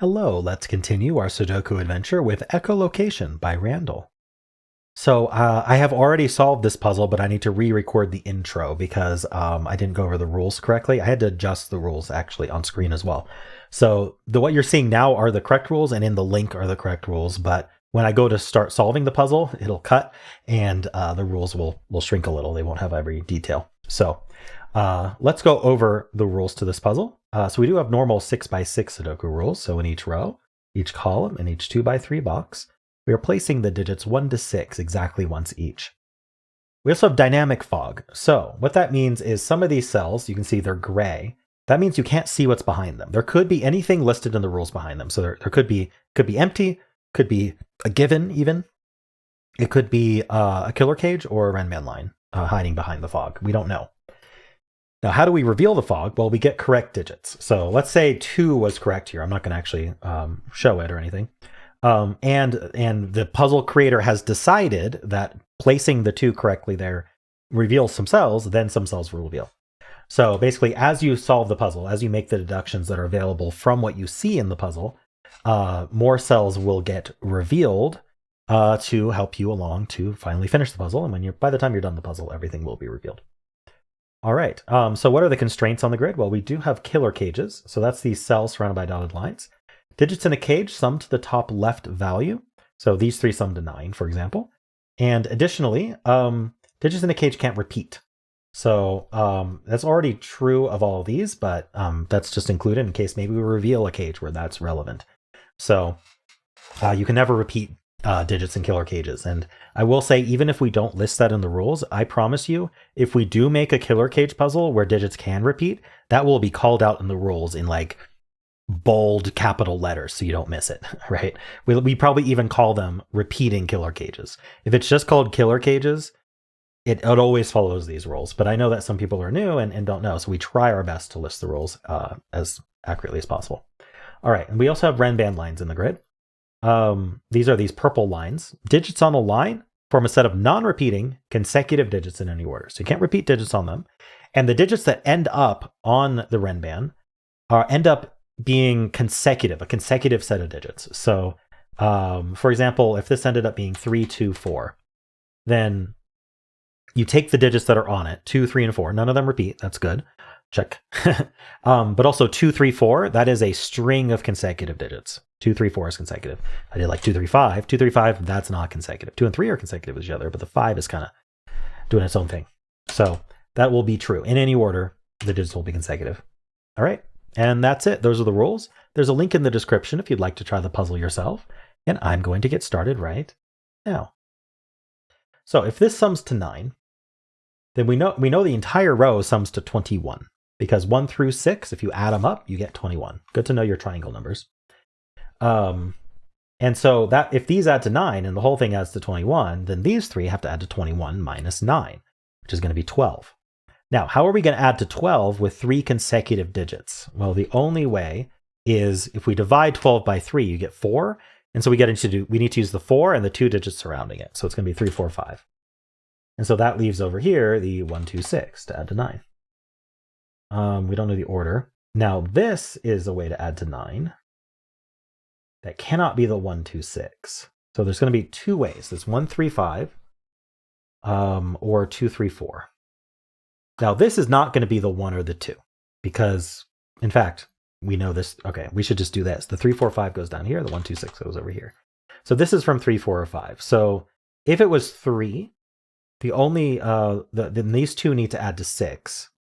Hello, let's continue our Sudoku adventure with Echolocation by Randall. So I have already solved this puzzle, but I need to re-record the intro because I didn't go over the rules correctly. I had to adjust the rules actually on screen as well. So what you're seeing now are the correct rules, and in the link are the correct rules. But when I go to start solving the puzzle, it'll cut, and the rules will shrink a little. They won't have every detail. So let's go over the rules to this puzzle. So we do have normal 6x6 Sudoku rules. So in each row, each column, and each 2x3 box, we are placing the digits 1 to 6 exactly once each. We also have dynamic fog. So what that means is some of these cells, you can see they're gray. That means you can't see what's behind them. There could be anything listed in the rules behind them. So there could be empty, could be a given even. It could be a killer cage or a Renman line hiding behind the fog. We don't know. Now, how do we reveal the fog? Well, we get correct digits. So let's say 2 was correct here. I'm not going to actually show it or anything. And the puzzle creator has decided that placing the 2 correctly there reveals some cells, then some cells will reveal. So basically, as you solve the puzzle, as you make the deductions that are available from what you see in the puzzle, more cells will get revealed to help you along to finally finish the puzzle. And by the time you're done the puzzle, everything will be revealed. All right, so what are the constraints on the grid? Well, we do have killer cages. So that's these cells surrounded by dotted lines. Digits in a cage sum to the top left value. So these 3 sum to 9, for example. And additionally, digits in a cage can't repeat. So that's already true of all of these, but that's just included in case maybe we reveal a cage where that's relevant. So you can never repeat digits in killer cages. And I will say, even if we don't list that in the rules, I promise you, if we do make a killer cage puzzle where digits can repeat, that will be called out in the rules in like bold capital letters so you don't miss it, right? We probably even call them repeating killer cages. If it's just called killer cages, it always follows these rules. But I know that some people are new and don't know, so we try our best to list the rules as accurately as possible. All right, and we also have Renban lines in the grid. These are these purple lines. Digits on a line form a set of non-repeating consecutive digits in any order. So you can't repeat digits on them. And the digits that end up on the Renban end up being consecutive, a consecutive set of digits. So, for example, if this ended up being 3, 2, 4, then you take the digits that are on it, 2, 3, and 4. None of them repeat. That's good. Check. But also 2, 3, 4, that is a string of consecutive digits. 2, 3, 4 is consecutive. I did like 2, 3, 5. 2, 3, 5, that's not consecutive. 2 and 3 are consecutive with each other, but the 5 is kind of doing its own thing. So that will be true. In any order, the digits will be consecutive. All right. And that's it. Those are the rules. There's a link in the description if you'd like to try the puzzle yourself. And I'm going to get started right now. So if this sums to 9, then we know the entire row sums to 21. Because 1 through 6, if you add them up, you get 21. Good to know your triangle numbers. And so that if these add to 9 and the whole thing adds to 21, then these 3 have to add to 21 minus 9, which is going to be 12. Now, how are we going to add to 12 with 3 consecutive digits? Well, the only way is if we divide 12 by 3, you get 4. And so we need to use the 4 and the 2 digits surrounding it. So it's going to be 3, 4, 5. And so that leaves over here the 1, 2, 6 to add to 9. We don't know the order. Now, this is a way to add to 9. That cannot be the 1, 2, 6. So there's going to be 2 ways. There's 1, 3, 5, or 2, 3, 4. Now, this is not going to be the 1 or the 2, because, in fact, we know this. Okay, we should just do this. The 3, 4, 5 goes down here. The 1, 2, 6 goes over here. So this is from 3, 4, or 5. So if it was 3, the only, then these 2 need to add to 6.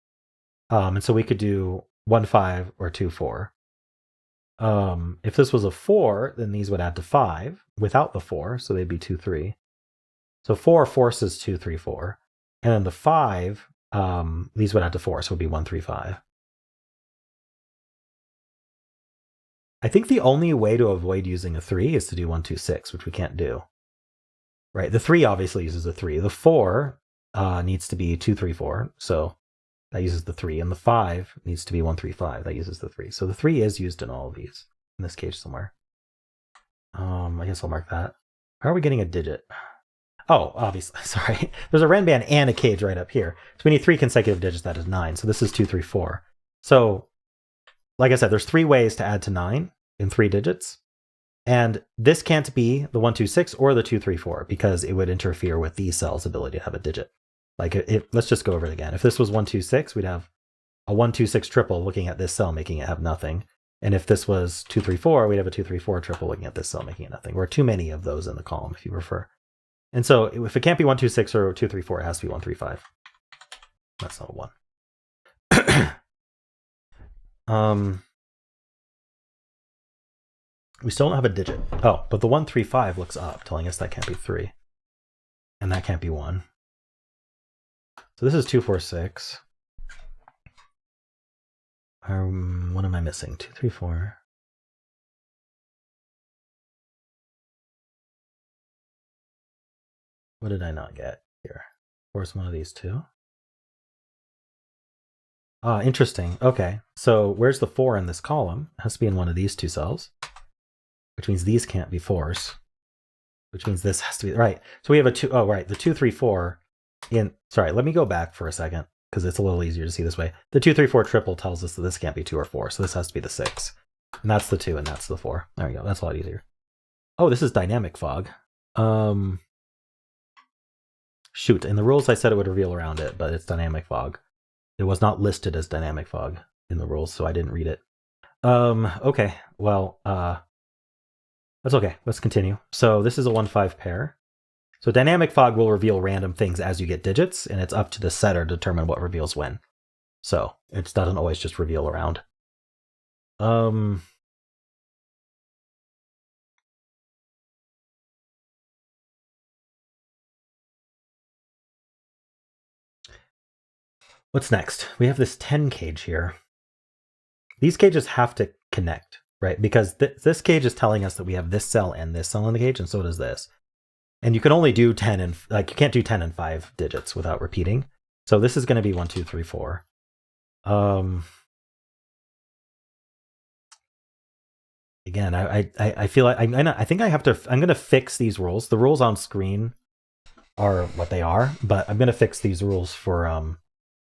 And so we could do 1, 5, or 2, 4. If this was a 4, then these would add to 5 without the 4, so they'd be 2, 3. So 4 forces 2, 3, 4. And then the 5, these would add to 4, so it would be 1, 3, 5. I think the only way to avoid using a 3 is to do 1, 2, 6, which we can't do. Right, the 3 obviously uses a 3. The 4 needs to be 2, 3, 4, so that uses the 3, and the 5 needs to be 1, 3, 5. That uses the 3. So the 3 is used in all of these, in this cage somewhere. I guess I'll mark that. How are we getting a digit? Oh, obviously, sorry. There's a Renban and a cage right up here. So we need 3 consecutive digits, that is 9. So this is 2, 3, 4. So, like I said, there's 3 ways to add to 9. in 3 digits. And this can't be the 126 or the 234 because it would interfere with these cells' ability to have a digit. Like, let's just go over it again. If this was 126, we'd have a 126 triple looking at this cell, making it have nothing. And if this was 234, we'd have a 234 triple looking at this cell, making it nothing. Or too many of those in the column, if you prefer. And so if it can't be 126 or 234, it has to be 135. That's not a 1. We still don't have a digit. Oh, but the 135 looks up, telling us that can't be 3. And that can't be 1. So this is 246. What am I missing? 234. What did I not get here? Where's one of these two? Ah, interesting. Okay, so where's the 4 in this column? It has to be in one of these two cells, which means these can't be 4s, which means this has to be, right. So we have a 2, oh, right, the 234 in, sorry, let me go back for a second, because it's a little easier to see this way. The 234 triple tells us that this can't be 2 or 4, so this has to be the 6. And that's the 2, and that's the 4. There we go, that's a lot easier. Oh, this is dynamic fog. Shoot, in the rules I said it would reveal around it, but it's dynamic fog. It was not listed as dynamic fog in the rules, so I didn't read it. Okay, well, that's okay. Let's continue. So this is a 1-5 pair. So dynamic fog will reveal random things as you get digits, and it's up to the setter to determine what reveals when. So it doesn't always just reveal around. What's next? We have this 10 cage here. These cages have to connect, right? Because this cage is telling us that we have this cell and this cell in the cage, and so does this. And you can only do 10 and, like, you can't do 10 and 5 digits without repeating. So this is going to be 1, 2, 3, 4. Again, I feel like I think I'm going to fix these rules. The rules on screen are what they are, but I'm going to fix these rules for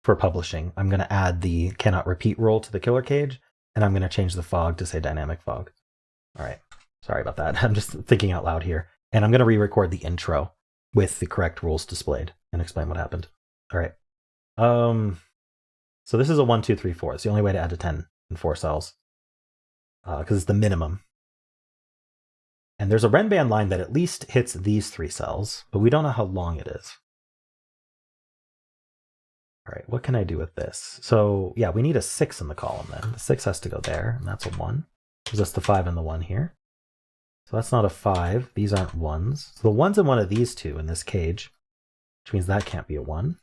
publishing. I'm going to add the cannot repeat rule to the killer cage, and I'm going to change the fog to say dynamic fog. All right. Sorry about that. I'm just thinking out loud here. And I'm going to re-record the intro with the correct rules displayed and explain what happened. All right. So this is a 1, 2, 3, 4. It's the only way to add to 10 in 4 cells because it's the minimum. And there's a Renban line that at least hits these 3 cells, but we don't know how long it is. All right, what can I do with this? So yeah, we need a 6 in the column then. The 6 has to go there, and that's a 1. Gives us the 5 and the 1 here. So that's not a 5. These aren't 1s. So the 1's in one of these two in this cage, which means that can't be a 1.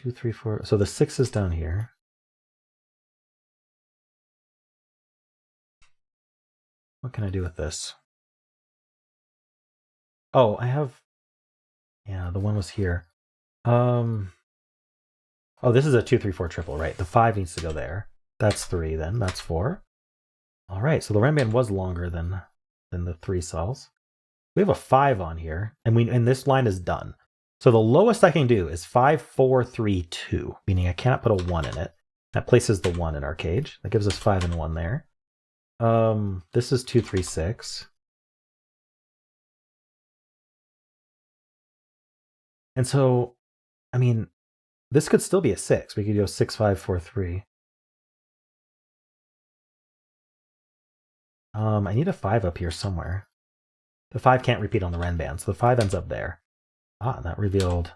2, 3, 4. So the 6 is down here. What can I do with this? Oh, I have, yeah, the 1 was here. Oh, this is a 2, 3, 4 triple, right? The 5 needs to go there. That's 3 then. That's 4. All right, so the Renban was longer than the 3 cells. We have a 5 on here, and this line is done. So the lowest I can do is 5, 4, 3, 2, meaning I cannot put a 1 in it. That places the 1 in our cage. That gives us 5 and 1 there. This is 2, 3, 6. And so, I mean, this could still be a 6. We could go 6, 5, 4, 3. I need a 5 up here somewhere. The 5 can't repeat on the Renban, so the 5 ends up there. Ah, that revealed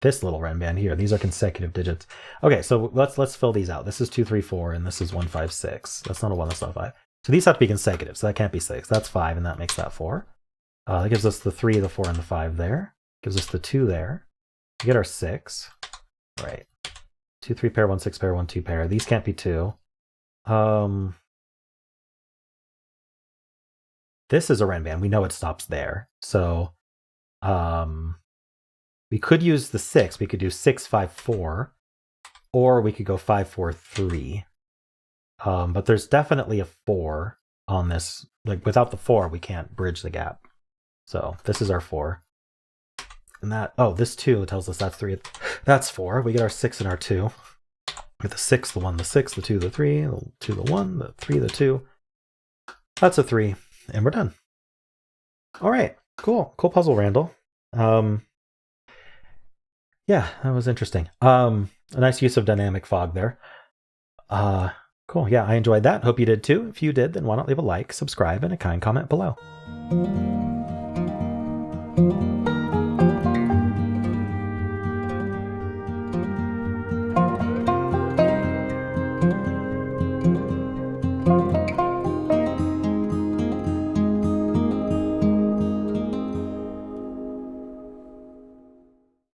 this little Renban here. These are consecutive digits. Okay, so let's fill these out. This is 2, 3, 4, and this is 1, 5, 6. That's not a 1, that's not a 5. So these have to be consecutive, so that can't be 6. That's 5, and that makes that 4. That gives us the 3, the 4, and the 5 there. Gives us the 2 there. We get our 6. Right. 2, 3 pair, 1, 6 pair, 1, 2 pair. These can't be 2. This is a Renban. We know it stops there. So we could use the 6. We could do 6, 5, 4. Or we could go 5, 4, 3. But there's definitely a 4 on this. Like, without the 4, we can't bridge the gap. So this is our 4. And that, oh, this 2 tells us that's 3. That's 4. We get our 6 and our 2. Get the 6, the 1, the 6, the 2, the 3, the 2, the 1, the 3, the 2. That's a 3. And we're done. All right. Cool. Cool puzzle, Randall. Yeah, that was interesting. A nice use of dynamic fog there. Cool. Yeah, I enjoyed that. Hope you did too. If you did, then why not leave a like, subscribe, and a kind comment below.